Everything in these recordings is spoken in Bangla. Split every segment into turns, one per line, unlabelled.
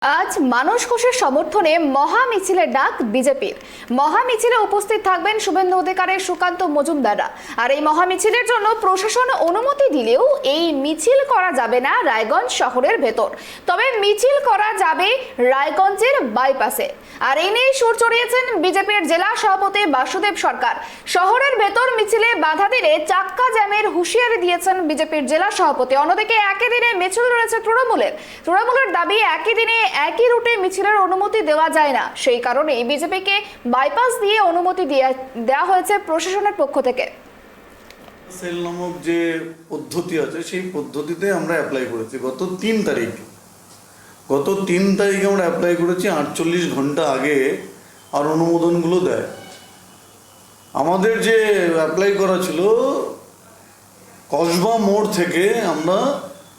আজ মানস ঘোষের সমর্থনে মহা মিছিলের ডাক বিজেপির। মহা মিছিলে উপস্থিত থাকবেন শুভেন্দু অধিকারের সুকান্ত মজুমদাররা। আর এই মহা মিছিলের জন্য প্রশাসন অনুমতি দিলেও এই মিছিল করা যাবে না রায়গঞ্জ শহরের ভেতর, তবে মিছিল করা যাবে রায়গঞ্জের বাইপাসে। আর এই নিয়ে সুর চড়িয়েছেন বিজেপির জেলা সভাপতি বাসুদেব সরকার। শহরের ভেতর মিছিলে বাধা দিলে চাক্কা জ্যামের হুঁশিয়ারি দিয়েছেন বিজেপির জেলা সভাপতি। অন্যদিকে একই দিনে মিছিল রয়েছে তৃণমূলের দাবি একই দিনে একই রুটে মিছিলের অনুমতি দেওয়া যায় না, সেই কারণে বিজেপিকে বাইপাস দিয়ে অনুমতি দেওয়া হয়েছে প্রশাসনের পক্ষ থেকে।
সেল নামক যে পদ্ধতি আছে সেই পদ্ধতিতে আমরা অ্যাপ্লাই করেছি গত 3 তারিখে আমরা অ্যাপ্লাই করেছি। 48 ঘন্টা আগে আর অনুমোদনগুলো দেয়। আমাদের যে অ্যাপ্লাই করা ছিল কসবা মোড় থেকে আমরা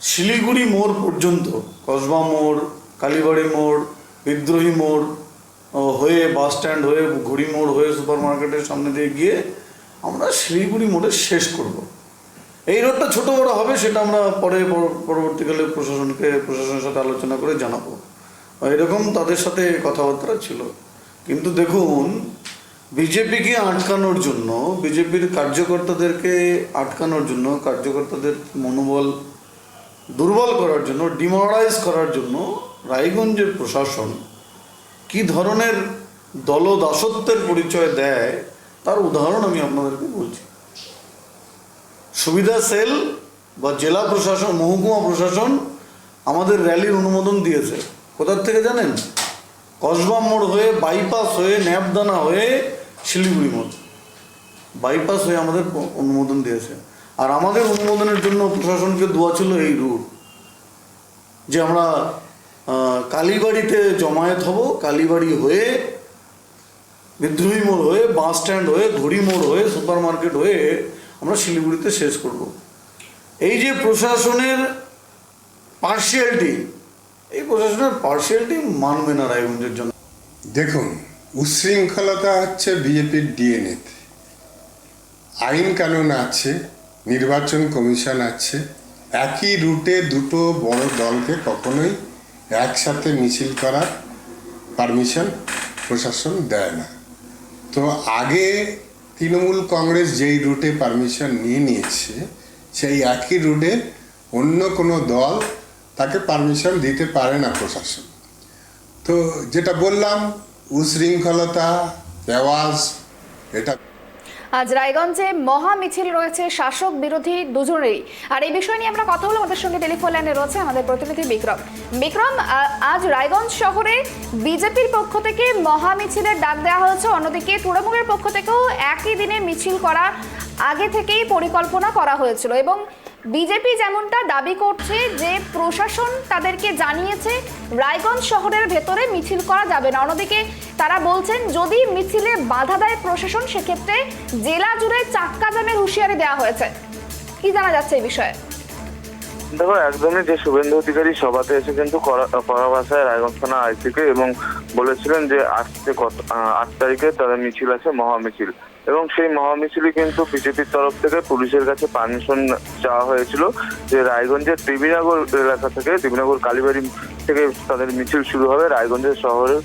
শিলিগুড়ি মোড় পর্যন্ত, কসবা মোড়, কালীবাড়ি মোড়, বিদ্রোহী মোড় হয়ে বাস স্ট্যান্ড হয়ে ঘড়ি মোড় হয়ে সুপার মার্কেটের সামনে দিয়ে গিয়ে আমরা শিলিগুড়ি মোড়ে শেষ করব। এই রোডটা ছোট বড় হবে সেটা আমরা পরবর্তীকালে প্রশাসনের সাথে আলোচনা করে জানাবো। এরকম তাদের সাথে কথাবার্তা ছিল। কিন্তু দেখুন, বিজেপিকে আটকানোর জন্য, বিজেপির কার্যকর্তাদেরকে আটকানোর জন্য, কার্যকর্তাদের মনোবল দুর্বল করার জন্য, ডিমোরালাইজ করার জন্য রায়গঞ্জের প্রশাসন কি ধরনের দলদাসত্বের পরিচয় দেয় তার উদাহরণ আমি আপনাদেরকে বলছি। সুবিধা সেল বা জেলা প্রশাসন, মহকুমা প্রশাসন আমাদের র্যালির অনুমোদন দিয়েছে। কোথার থেকে জানেন? কসবা মোড় হয়ে বাইপাস হয়ে ন্যাপদানা হয়ে শিলিগুড়ি মোড় বাইপাস হয়ে আমাদের অনুমোদন দিয়েছে। আর আমাদের অনুমোদনের জন্য প্রশাসনকে দেওয়া ছিল এই রুট, যে আমরা কালীবাড়িতে জমায়েত হব, কালীবাড়ি হয়ে বিদ্রোহী মোড় হয়ে বাস স্ট্যান্ড হয়ে ঘড়ি মোড় হয়ে সুপার মার্কেট হয়ে আমরা শিলিগুড়িতে শেষ করব। এই যে প্রশাসনের পার্শিয়ালিটি, এই প্রশাসনের পার্শিয়ালিটি মানবে না রায়গঞ্জের জন্য।
দেখুন, উচ্ছৃঙ্খলতা হচ্ছে বিজেপির ডিএনএতে। আইন কানুন আছে, নির্বাচন কমিশন আছে। একই রুটে দুটো বড় দলকে কখনোই একসাথে মিছিল করার পারমিশন প্রশাসন দেয় না। তো আগে তৃণমূল কংগ্রেস যেই রুটে পারমিশন নিয়েছে সেই একই রুটে অন্য কোনো দল তাকে পারমিশন দিতে পারে না প্রশাসন। তো যেটা বললাম, উশৃঙ্খলতা, রেওয়াজ, এটা
আজ রায়গঞ্জে মহা মিছিল রয়েছে শাসক বিরোধী দুজনেরই। আর এই বিষয় নিয়ে আমরা কথা বলবো। আমাদের সঙ্গে টেলিফোন লাইনে রয়েছে আমাদের প্রতিনিধি বিক্রম। আজ রায়গঞ্জ শহরে বিজেপির পক্ষ থেকে মহা মিছিলের ডাক দেওয়া হয়েছে, অন্যদিকে তৃণমূলের পক্ষ থেকেও একই দিনে মিছিল করার আগে থেকেই পরিকল্পনা করা হয়েছিল এবং বিজেপি যেমনটা দাবি করছে যে প্রশাসন তাদেরকে জানিয়েছে রায়গঞ্জ শহরের ভেতরে মিছিল করা যাবে না। অন্যদিকে তারা বলছেন যদি মিছিলে বাধা দেয় প্রশাসন, সেক্ষেত্রে জেলা জুড়ে চাক্কা জ্যামের হুঁশিয়ারি দেওয়া হয়েছে। কি জানা যাচ্ছে এই বিষয়ে?
দেখো, একদমই যে শুভেন্দু অধিকারী সভাতে এসে কিন্তু কড়া ভাষায় রায়গঞ্জ থানা আইসিকে এবং বলেছিলেন যে 8 তারিখে তাদের মিছিল আছে, মহা মিছিল। এবং সেই মহা মিছিলে কিন্তু বিজেপির তরফ থেকে পুলিশের কাছে পারমিশন চাওয়া হয়েছিল যে রায়গঞ্জের দেবীনগর এলাকা থেকে, দেবীনগর কালীবাড়ি থেকে তাদের মিছিল শুরু হবে, রায়গঞ্জের শহরের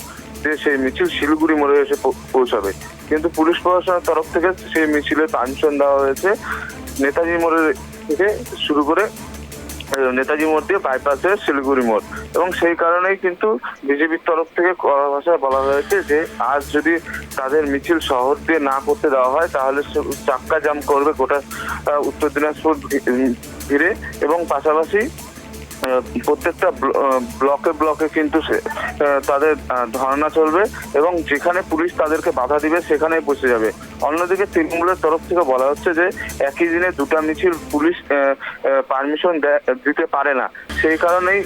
সেই মিছিল শিলিগুড়ি মোড়ে এসে পৌঁছাবে। কিন্তু পুলিশ প্রশাসনের তরফ থেকে সেই মিছিলের পারমিশন দেওয়া হয়েছে নেতাজি মোড়ের থেকে শুরু করে নেতাজি মোড় দিয়ে বাইপাসে শিলিগুড়ি মোড়। এবং সেই কারণেই কিন্তু বিজেপির তরফ থেকে কড়া ভাষায় বলা হয়েছে যে আজ যদি তাদের মিছিল শহর দিয়ে না করতে দেওয়া হয় তাহলে চাক্কা জাম করবে গোটা উত্তর দিনাজপুর ঘিরে। এবং পাশাপাশি প্রত্যেকটা ব্লকে কিন্তু তাদের ধর্ণা চলবে এবং যেখানে পুলিশ তাদেরকে বাধা দিবে সেখানেই বসে যাবে। অন্যদিকে তৃণমূলের তরফ থেকে বলা হচ্ছে যে একই দিনে দুটা মিছিল পুলিশ পারমিশন দিতে পারে না, সেই কারণেই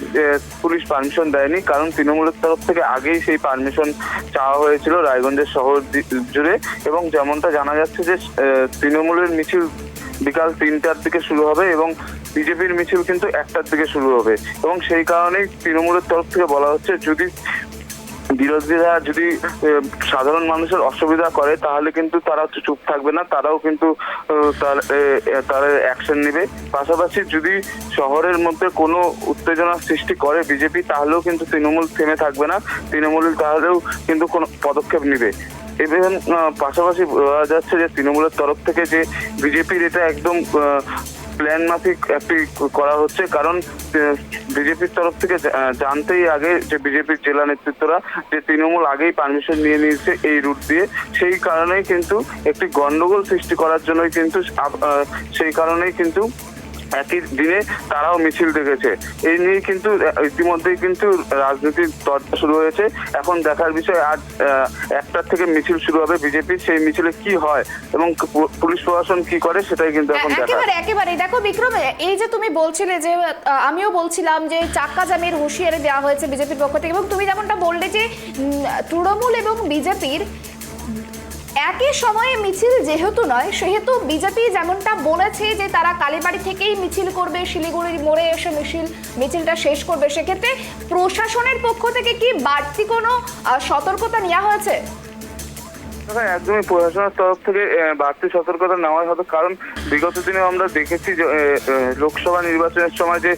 পুলিশ পারমিশন দেয়নি। কারণ তৃণমূলের তরফ থেকে আগেই সেই পারমিশন চাওয়া হয়েছিল রায়গঞ্জের শহর জুড়ে। এবং যেমনটা জানা যাচ্ছে যে তৃণমূলের মিছিল বিকাল 3টার দিকে শুরু হবে এবং বিজেপির মিছিল কিন্তু 1টার দিকে শুরু হবে। এবং সেই কারণেই তৃণমূলের তরফ থেকে বলা হচ্ছে যদি বিরোধীরা যদি সাধারণ মানুষের অসুবিধা করে তাহলে কিন্তু তারা চুপ থাকবে না, তারাও কিন্তু তারা অ্যাকশন নেবে। পাশাপাশি যদি শহরের মধ্যে কোনো উত্তেজনার সৃষ্টি করে বিজেপি, তাহলেও কিন্তু তৃণমূল থেমে থাকবে না, তৃণমূল তাহলেও কিন্তু কোনো পদক্ষেপ নেবে। এবং পাশাপাশি বলা যাচ্ছে যে তৃণমূলের তরফ থেকে যে বিজেপির এটা একদম প্ল্যান মাফিক একটি করা হচ্ছে, কারণ বিজেপির তরফ থেকে জানতেই আগে যে বিজেপির জেলা নেতৃত্বরা যে তৃণমূল আগেই পারমিশন নিয়ে নিয়েছে এই রুট দিয়ে, সেই কারণেই কিন্তু একটি গন্ডগোল সৃষ্টি করার জন্যই কিন্তু সেই কারণেই কিন্তু একই দিনে তারাও মিছিল দেখেছে। এই নিয়ে কিন্তু ইতিমধ্যেই কিন্তু রাজনীতির চর্চা শুরু হয়েছে। এখন দেখার বিষয় আজ 1টার থেকে মিছিল শুরু হবে বিজেপির, সেই মিছিলে কি হয় এবং পুলিশ প্রশাসন কি করে সেটাই কিন্তু এখন দেখার।
একেবারে দেখো বিক্রম, এই যে তুমি বলছিলে যে আমিও বলছিলাম যে চাক্কা জামের হুঁশিয়ারি দেওয়া হয়েছে বিজেপির পক্ষ থেকে, এবং তুমি যেমনটা বললে যে তৃণমূল এবং বিজেপির একই সময়ে মিছিল যেহেতু নয়, সেহেতু বিজেপি যেমনটা বলেছে যে তারা কালীবাড়ি থেকেই মিছিল করবে, শিলিগুড়ির মোড়ে এসে মিছিলটা শেষ করবে, সেক্ষেত্রে প্রশাসনের পক্ষ থেকে কি বাড়তি কোনো সতর্কতা নেওয়া হয়েছে?
একদমই প্রশাসনের তরফ থেকে বাড়তি সতর্কতা নেওয়া হবে, কারণ বিগত দিনে আমরা দেখেছি যে লোকসভা নির্বাচনের সময় যে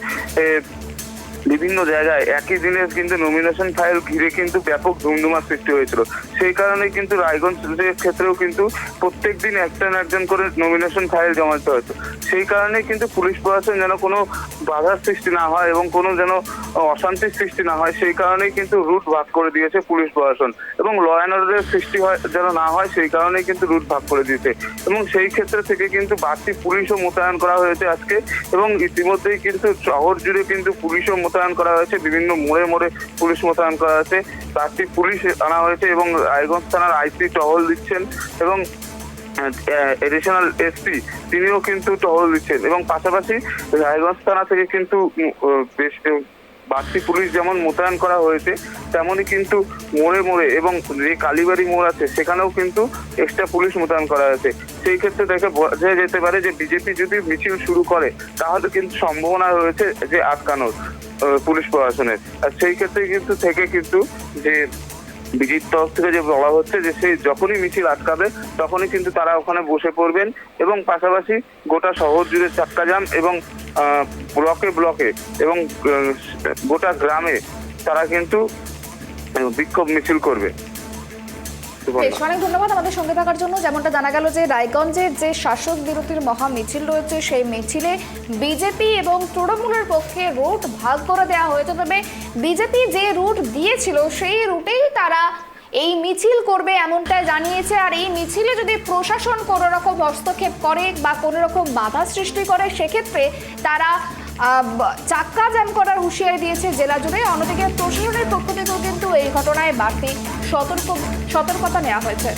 বিভিন্ন জায়গায় একই দিনে কিন্তু নমিনেশন ফাইল ঘিরে কিন্তু ব্যাপক ধুমধুমার সৃষ্টি হয়েছিল। সেই কারণে কিন্তু রায়গঞ্জের ক্ষেত্রেও কিন্তু প্রত্যেক দিন একটা না একজন করে নমিনেশন ফাইল জমা দিতে হতো। সেই কারণে কিন্তু পুলিশ প্রশাসন যেন কোনো বাধার সৃষ্টি না হয় এবং কোনো যেন অশান্তির সৃষ্টি না হয়, সেই কারণেই কিন্তু রুট ভাগ করে দিয়েছে পুলিশ প্রশাসন, এবং ল অ্যান্ড অর্ডারের সৃষ্টি হয় যেন না হয় সেই কারণেই কিন্তু রুট ভাগ করে দিয়েছে। এবং সেই ক্ষেত্রে থেকে কিন্তু বাড়তি পুলিশও মোতায়েন করা হয়েছে আজকে, এবং ইতিমধ্যেই কিন্তু শহর জুড়ে কিন্তু পুলিশও মোতায়েন করা হয়েছে, বিভিন্ন মোড়ে মোড়ে পুলিশ মোতায়েন করা হয়েছে, বাড়তি পুলিশ আনা হয়েছে এবং রায়গঞ্জ থানার আইসি টহল দিচ্ছেন এবং এডিশনাল এসপি তিনিও কিন্তু টহল দিচ্ছেন। এবং পাশাপাশি রায়গঞ্জ থানা থেকে কিন্তু বেশ বাড়তি পুলিশ যেমন মোতায়েন করা হয়েছে, তেমনই কিন্তু মোড়ে মোড়ে এবং যে কালীবাড়ি মোড় আছে সেখানেও কিন্তু এক্সট্রা পুলিশ মোতায়েন করা হয়েছে। সেই ক্ষেত্রে দেখে বোঝা যেতে পারে যে বিজেপি যদি মিছিল শুরু করে তাহলে কিন্তু সম্ভাবনা রয়েছে যে আটকানোর পুলিশ প্রশাসনের। আর সেই ক্ষেত্রে কিন্তু যে বিজেপির তরফ থেকে যে বলা হচ্ছে যে সেই যখনই মিছিল আটকাবে তখনই কিন্তু তারা ওখানে বসে পড়বেন, এবং পাশাপাশি গোটা শহর জুড়ে চাক্কা জাম এবং ব্লকে ব্লকে এবং গোটা গ্রামে তারা কিন্তু বিক্ষোভ মিছিল করবে।
অনেক ধন্যবাদ আমাদের সঙ্গে থাকার জন্য। যেমনটা জানা গেল যে রায়গঞ্জের যে শাসক বিরোধীর মহা মিছিল রয়েছে, সেই মিছিলে বিজেপি এবং তৃণমূলের পক্ষে রুট ভাগ করে দেওয়া হয়েছে। তবে বিজেপি যে রুট দিয়েছিল সেই রুটেই তারা এই মিছিল করবে এমনটা জানিয়েছে। আর এই মিছিলে যদি প্রশাসন কোনো রকম হস্তক্ষেপ করে বা কোনো রকম বাধা সৃষ্টি করে, সেক্ষেত্রে তারা চাক্কা জ্যাম করার হুঁশিয়ারি দিয়েছে জেলা জুড়ে। অন্যদিকে প্রশাসনের পক্ষ থেকেও কিন্তু এই ঘটনায় বাড়তি সতর্কতা নেওয়া হয়েছে।